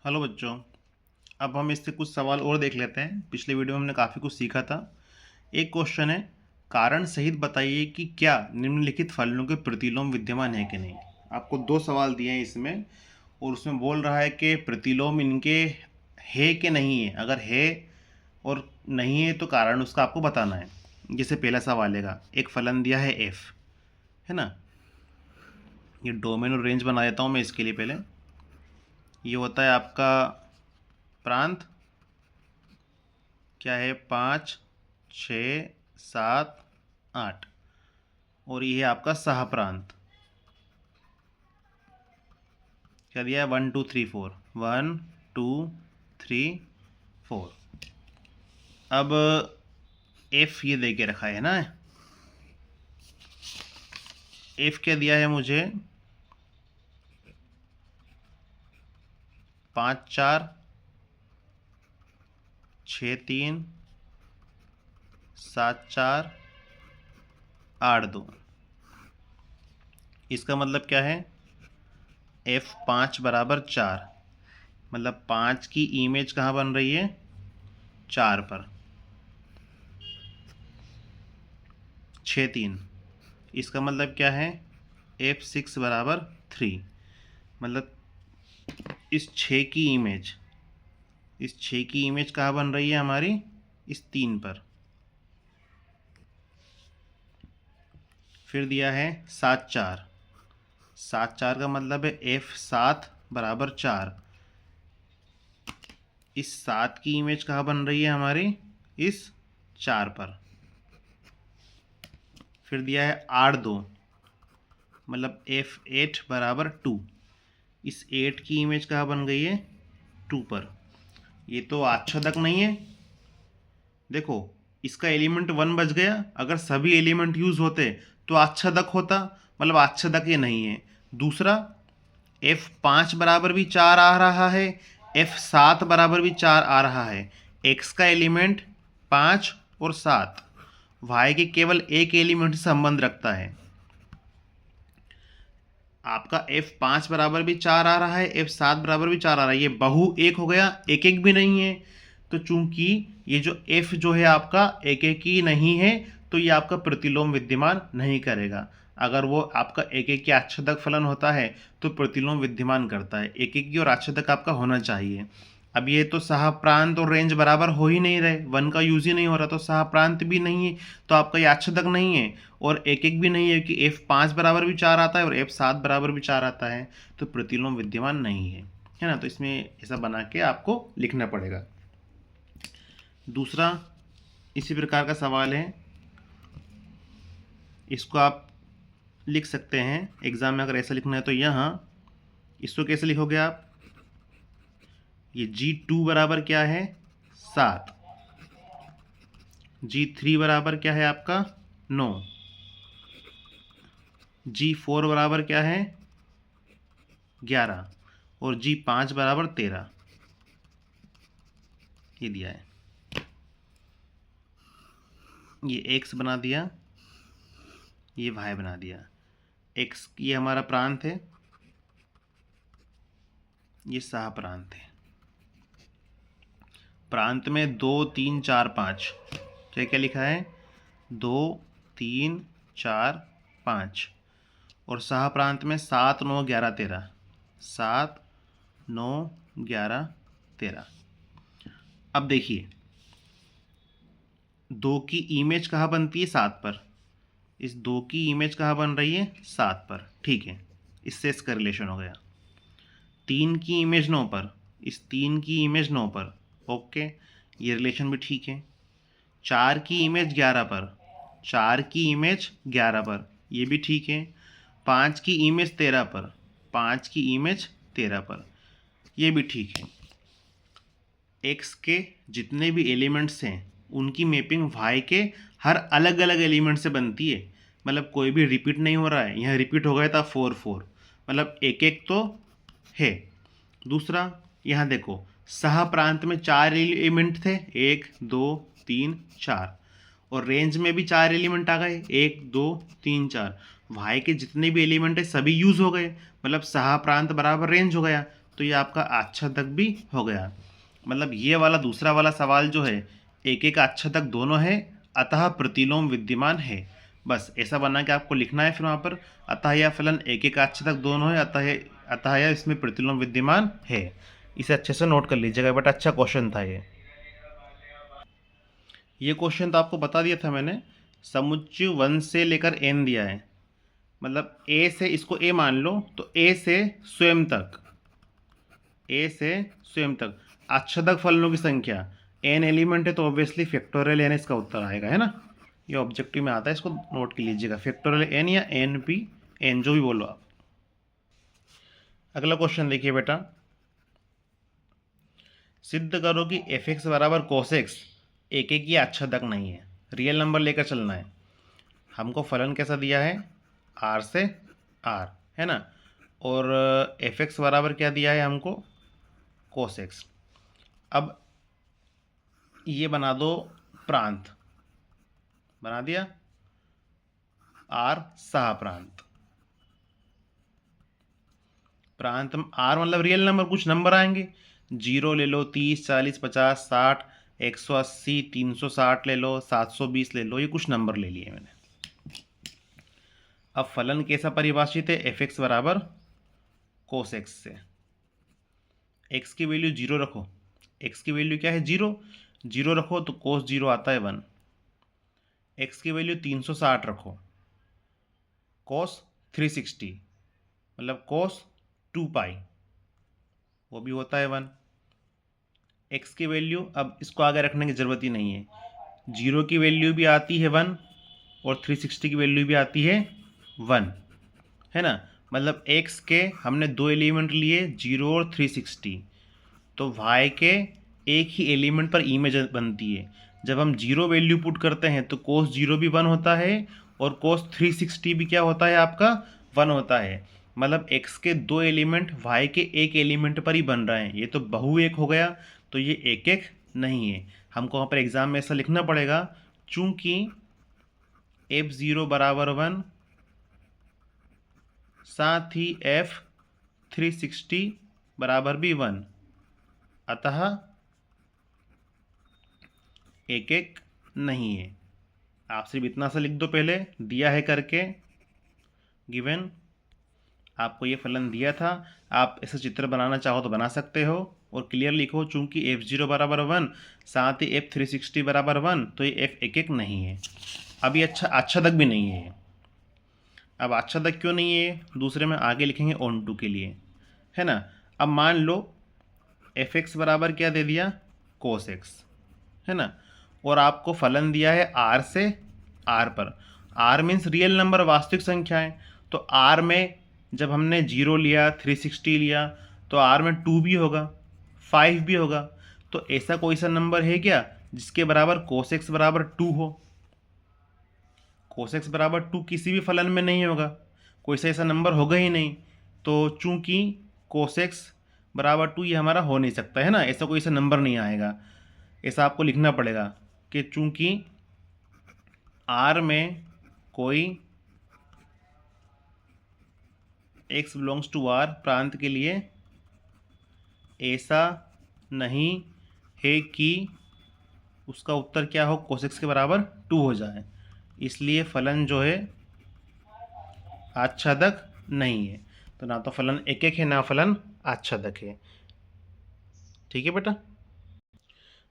Hello बच्चों। अब हम इससे कुछ सवाल और देख लेते हैं। पिछले वीडियो में हमने काफ़ी कुछ सीखा था। एक क्वेश्चन है, कारण सहित बताइए कि क्या निम्नलिखित फलनों के प्रतिलोम विद्यमान है कि नहीं। आपको दो सवाल दिए हैं इसमें, और उसमें बोल रहा है कि प्रतिलोम इनके है कि नहीं है। अगर है और नहीं है तो कारण उसका आपको बताना है। जैसे पहला सवाल है, एक फलन दिया है एफ, है ना। ये डोमेन और रेंज बना देता हूँ मैं इसके लिए। पहले ये होता है आपका प्रांत, क्या है 5, 6, 7, 8, और ये है आपका सह प्रांत। क्या दिया है 1 2 3 4, 1 2 3 4। अब एफ ये दे के रखा है ना। एफ क्या दिया है मुझे 5 4 6 3 7 4 8 2। इसका मतलब क्या है, F5 बराबर 4, मतलब 5 की इमेज कहाँ बन रही है 4 पर। 6 3, इसका मतलब क्या है F6 बराबर 3, मतलब इस 6 की इमेज कहाँ बन रही है हमारी इस 3 पर। फिर दिया है 7 4, 7 4 का मतलब है F7 बराबर 4, इस 7 की इमेज कहाँ बन रही है हमारी इस 4 पर। फिर दिया है 8 2, मतलब F8 बराबर 2, इस 8 की इमेज कहाँ बन गई है 2 पर। ये तो आच्छादक नहीं है। देखो, इसका एलिमेंट 1 बच गया। अगर सभी एलिमेंट यूज होते तो आच्छादक होता, मतलब आच्छादक ये नहीं है। दूसरा, F5 बराबर भी 4 आ रहा है, F7 बराबर भी 4 आ रहा है। X का एलिमेंट 5 और 7 Y के केवल एक एलिमेंट से संबंध रखता है। आपका F5 बराबर भी 4 आ रहा है, F7 बराबर भी 4 आ रहा है। ये बहु एक हो गया, एक एक भी नहीं है। तो चूंकि ये जो F जो है आपका एक एक ही नहीं है, तो ये आपका प्रतिलोम विद्यमान नहीं करेगा। अगर वो आपका एक एक की आच्छादक फलन होता है तो प्रतिलोम विद्यमान करता है। एक एक की और आच्छादक आपका होना चाहिए। अब ये तो सह प्रांत और रेंज बराबर हो ही नहीं रहे, 1 का यूज ही नहीं हो रहा, तो सह प्रांत भी नहीं है, तो आपका ये आच्छादक नहीं है। और एक एक भी नहीं है कि F5 बराबर भी 4 आता है और F7 बराबर भी 4 आता है, तो प्रतिलोम विद्यमान नहीं है ना। तो इसमें ऐसा बना के आपको लिखना पड़ेगा। दूसरा इसी प्रकार का सवाल है, इसको आप लिख सकते हैं एग्जाम में। अगर ऐसा लिखना है तो यहाँ इसको कैसे लिखोगे आप, ये G2 बराबर क्या है 7, G3 बराबर क्या है आपका 9, G4 बराबर क्या है 11, और G5 बराबर 13। ये दिया है। ये x बना दिया, ये y बना दिया। x ये हमारा प्रांत है, ये सह प्रांत है। प्रांत में 2 3 4 5 क्या क्या लिखा है 2 3 4 5, और सह प्रांत में 7 9 11 13, 7 9 11 13। अब देखिए, 2 की इमेज कहाँ बनती है 7 पर, इस 2 की इमेज कहाँ बन रही है 7 पर, ठीक है। इससे इसका रिलेशन हो गया। 3 की इमेज 9 पर, इस 3 की इमेज 9 पर, ओके, ये रिलेशन भी ठीक है। 4 की इमेज 11 पर, 4 की इमेज 11 पर, ये भी ठीक है। 5 की इमेज 13 पर, 5 की इमेज 13 पर, ये भी ठीक है। एक्स के जितने भी एलिमेंट्स हैं उनकी मैपिंग वाई के हर अलग अलग एलिमेंट से बनती है, मतलब कोई भी रिपीट नहीं हो रहा है। यहाँ रिपीट हो गया था 4 4, मतलब एक एक तो है। दूसरा, यहाँ देखो सह प्रांत में 4 एलिमेंट थे, 1 2 3 4, और रेंज में भी 4 एलिमेंट आ गए, 1 2 3 4। वाई के जितने भी एलिमेंट है सभी यूज हो गए, मतलब सह प्रांत बराबर रेंज हो गया। तो ये आपका आच्छादक भी हो गया। मतलब ये वाला दूसरा वाला सवाल जो है एक एक आच्छादक दोनों है, अतः प्रतिलोम विद्यमान है। बस ऐसा बना के आपको लिखना है फिर वहाँ पर, अतः यह फलन एक एक आच्छादक दोनों है, अतः यह इसमें प्रतिलोम विद्यमान है। इसे अच्छे से नोट कर लीजिएगा, बट अच्छा क्वेश्चन था ये क्वेश्चन तो आपको बता दिया था मैंने। समुच्चय 1 से लेकर n दिया है, मतलब a से, इसको a मान लो तो a से स्वयं तक, a से स्वयं तक आच्छादक फलनों की संख्या n एलिमेंट है तो ऑब्वियसली फैक्टोरियल n इसका उत्तर आएगा, है ना। ये ऑब्जेक्टिव में आता है, इसको नोट कर लीजिएगा, फैक्टोरियल n या np n जो भी बोलो आप। अगला क्वेश्चन देखिए बेटा, सिद्ध करो कि f(x) बराबर cos(x) एक एक ही आच्छादक नहीं है। रियल नंबर लेकर चलना है। हमको फलन कैसा दिया है, r से r, है ना, और f(x) बराबर क्या दिया है हमको, cos(x). अब ये बना दो प्रांत, बना दिया r सह प्रांत। प्रांत में r मतलब रियल नंबर, कुछ नंबर आएंगे, 0 ले लो, 30, 40, 50, 60, 180, 360 ले लो, 720 ले लो, ये कुछ नंबर ले लिए मैंने। अब फलन कैसा परिभाषित है, f(x) बराबर cos(x) से। x की वैल्यू 0 रखो, x की वैल्यू क्या है, 0, 0 रखो तो cos 0 आता है 1। x की वैल्यू 360 रखो, cos 360 मतलब cos 2 पाई, वो भी होता है 1। x की वैल्यू, अब इसको आगे रखने की ज़रूरत ही नहीं है, 0 की वैल्यू भी आती है 1 और 360 की वैल्यू भी आती है 1, है ना। मतलब x के हमने दो एलिमेंट लिए, 0 और 360, तो y के एक ही एलिमेंट पर इमेज बनती है। जब हम 0 वैल्यू पुट करते हैं तो cos 0 भी 1 होता है और cos 360 भी क्या होता है आपका, 1 होता है। मतलब x के दो एलिमेंट y के एक एलिमेंट पर ही बन रहे हैं। ये तो बहु एक हो गया, तो ये एक एक नहीं है। हमको वहाँ पर एग्ज़ाम में ऐसा लिखना पड़ेगा, चूँकि f0 बराबर 1 साथ ही f360 बराबर भी 1, अतः एक एक नहीं है। आप सिर्फ इतना सा लिख दो, पहले दिया है करके, गिवन आपको ये फलन दिया था। आप ऐसे चित्र बनाना चाहो तो बना सकते हो और क्लियर लिखो, चूंकि f0 बराबर 1 साथ ही f360 बराबर 1, तो ये f एक एक नहीं है। अब ये आच्छादक भी नहीं है। अब आच्छादक क्यों नहीं है, दूसरे में आगे लिखेंगे ऑन टू के लिए, है ना। अब मान लो f(x) बराबर क्या दे दिया, cos(x), है ना, और आपको फलन दिया है r से r पर। r मीन्स रियल नंबर, वास्तविक संख्याएं। तो r में जब हमने 0 लिया, 360 लिया, तो r में 2 भी होगा, 5 भी होगा। तो ऐसा कोई सा नंबर है क्या जिसके बराबर cos(x) बराबर 2 हो। cos(x) बराबर 2 किसी भी फलन में नहीं होगा, कोई सा ऐसा नंबर होगा ही नहीं। तो चूंकि cos(x) बराबर 2 ये हमारा हो नहीं सकता, है ना, ऐसा कोई सा नंबर नहीं आएगा। ऐसा आपको लिखना पड़ेगा कि चूंकि r में कोई x बिलोंग्स टू r प्रांत के लिए ऐसा नहीं है कि उसका उत्तर क्या हो, cos(x) के बराबर 2 हो जाए। इसलिए फलन जो है आच्छादक नहीं है। तो ना तो फलन एक एक है, ना फलन आच्छादक है। ठीक है बेटा,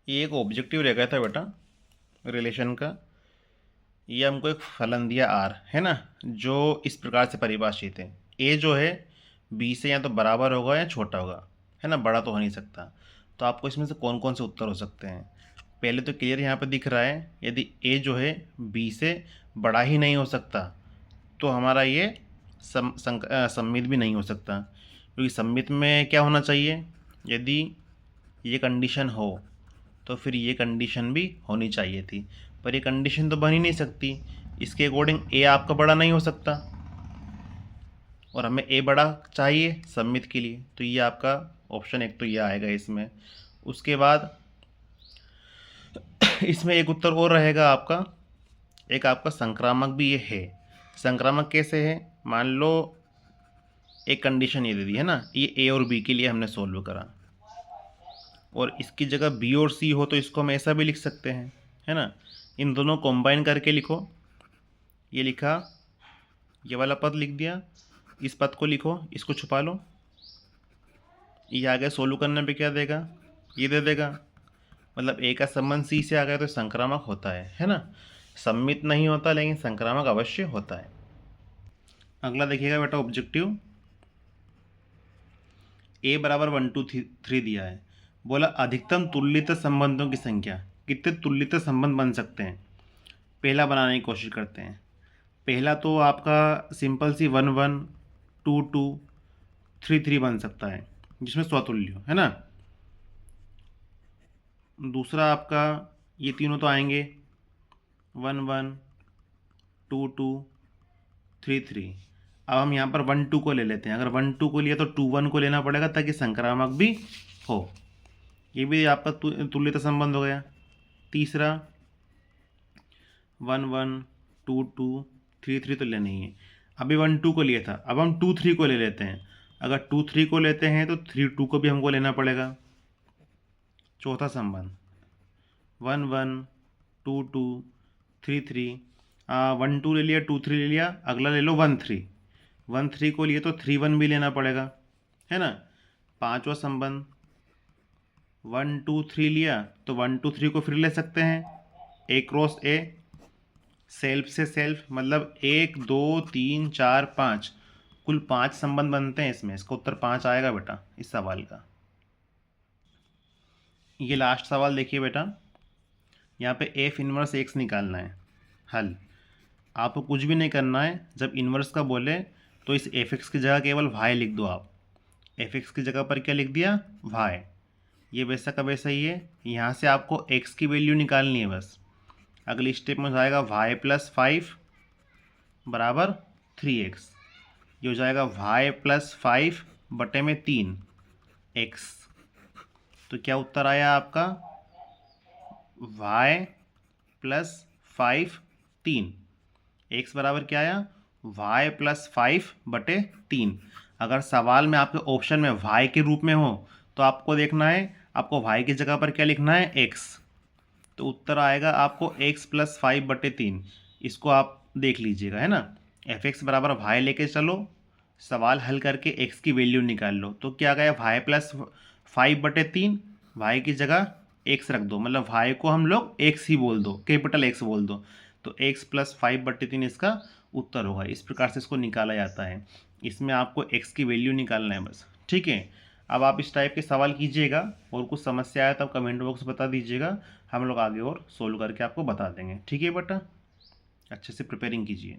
ये एक ऑब्जेक्टिव रह गया था बेटा रिलेशन का। ये हमको एक फलन दिया r, है ना, जो इस प्रकार से परिभाषित है, a जो है b से या तो बराबर होगा या छोटा होगा, है ना, बड़ा तो हो नहीं सकता। तो आपको इसमें से कौन कौन से उत्तर हो सकते हैं, पहले तो क्लियर यहाँ पे दिख रहा है, यदि a जो है b से बड़ा ही नहीं हो सकता तो हमारा ये सम्मित भी नहीं हो सकता, क्योंकि सम्मित में क्या होना चाहिए, यदि ये कंडीशन हो तो फिर ये कंडीशन भी होनी चाहिए थी, पर ये कंडीशन तो बन ही नहीं सकती। इसके अकॉर्डिंग a आपका बड़ा नहीं हो सकता और हमें a बड़ा चाहिए सम्मित के लिए, तो ये आपका ऑप्शन एक तो ये आएगा इसमें। उसके बाद इसमें एक उत्तर और रहेगा आपका, एक आपका संक्रामक भी ये है। संक्रामक कैसे है, मान लो एक कंडीशन ये दे दी है ना, ये ए और बी के लिए हमने सोल्व करा, और इसकी जगह बी और सी हो तो इसको हम ऐसा भी लिख सकते हैं, है ना। इन दोनों कंबाइन करके लिखो, ये लिखा, ये वाला पद लिख दिया, इस पद को लिखो, इसको छुपा लो, ये आगे सोल्व करने पे क्या देगा, ये दे देगा। मतलब ए का संबंध सी से आ गया तो संक्रामक होता है ना। सम्मित नहीं होता लेकिन संक्रामक अवश्य होता है। अगला देखिएगा बेटा ऑब्जेक्टिव, ए बराबर 1 2 3 दिया है, बोला अधिकतम तुल्यत संबंधों की संख्या, कितने तुल्यत संबंध बन सकते हैं। पहला बनाने की कोशिश करते हैं। पहला तो आपका सिंपल सी 1 1 2 2 3 3 बन सकता है जिसमें स्वतुल्य हो, है ना। दूसरा आपका ये तीनों तो आएंगे 1 1 2 2 3 3। अब हम यहाँ पर 1 2 को ले लेते हैं। अगर 1 2 को लिया तो 2 1 को लेना पड़ेगा ताकि संक्रामक भी हो। ये भी आपका तुल्यता संबंध हो गया। तीसरा 1 1 2 2 3 3 तो लेना ही है। अभी 1 2 को लिया था, अब हम 2 3 को ले लेते हैं। अगर 2 3 को लेते हैं तो 3 2 को भी हमको लेना पड़ेगा। चौथा संबंध 1 1 2 2 3 3, 1 2 ले लिया, 2 3 ले लिया, अगला ले लो 1 3। 1 3 को लिए तो 3 1 भी लेना पड़ेगा, है ना। पांचवा संबंध 1 2 3 लिया तो 1 2 3 को फिर ले सकते हैं, ए क्रॉस ए, सेल्फ से सेल्फ, मतलब 1 2 3 4 5, कुल 5 संबंध बनते हैं इसमें। इसका उत्तर 5 आएगा बेटा इस सवाल का। ये लास्ट सवाल देखिए बेटा, यहाँ पे एफ इनवर्स एक्स निकालना है। हल आपको कुछ भी नहीं करना है, जब इन्वर्स का बोले तो इस एफ एक्स की जगह केवल वाई लिख दो। आप एफ एक्स की जगह पर क्या लिख दिया, वाई। ये वैसा का वैसा ही है। यहाँ से आपको एक्स की वैल्यू निकालनी है बस। अगली स्टेप में हो जाएगा वाई प्लस 5 बराबर 3x। ये हो जाएगा वाई प्लस 5 बटे में 3 x। तो क्या उत्तर आया आपका, y प्लस 5 3, x बराबर क्या आया, y प्लस 5 बटे 3। अगर सवाल में आपके ऑप्शन में y के रूप में हो तो आपको देखना है, आपको y की जगह पर क्या लिखना है, x। तो उत्तर आएगा आपको x प्लस 5 बटे 3। इसको आप देख लीजिएगा, है ना। एफ एक्स बराबर y लेके चलो, सवाल हल करके x की वैल्यू निकाल लो। तो क्या गया, y प्लस 5 बटे 3, y की जगह x रख दो, मतलब y को हम लोग x ही बोल दो, कैपिटल X बोल दो। तो x प्लस 5 बटे 3 इसका उत्तर होगा। इस प्रकार से इसको निकाला जाता है। इसमें आपको x की वैल्यू निकालना है बस, ठीक है। अब आप इस टाइप के सवाल कीजिएगा, और कुछ समस्या आए तो आप कमेंट बॉक्स बता दीजिएगा, हम लोग आगे और सोल्व करके आपको बता देंगे, ठीक है बेटा। अच्छे से प्रिपेयरिंग कीजिए।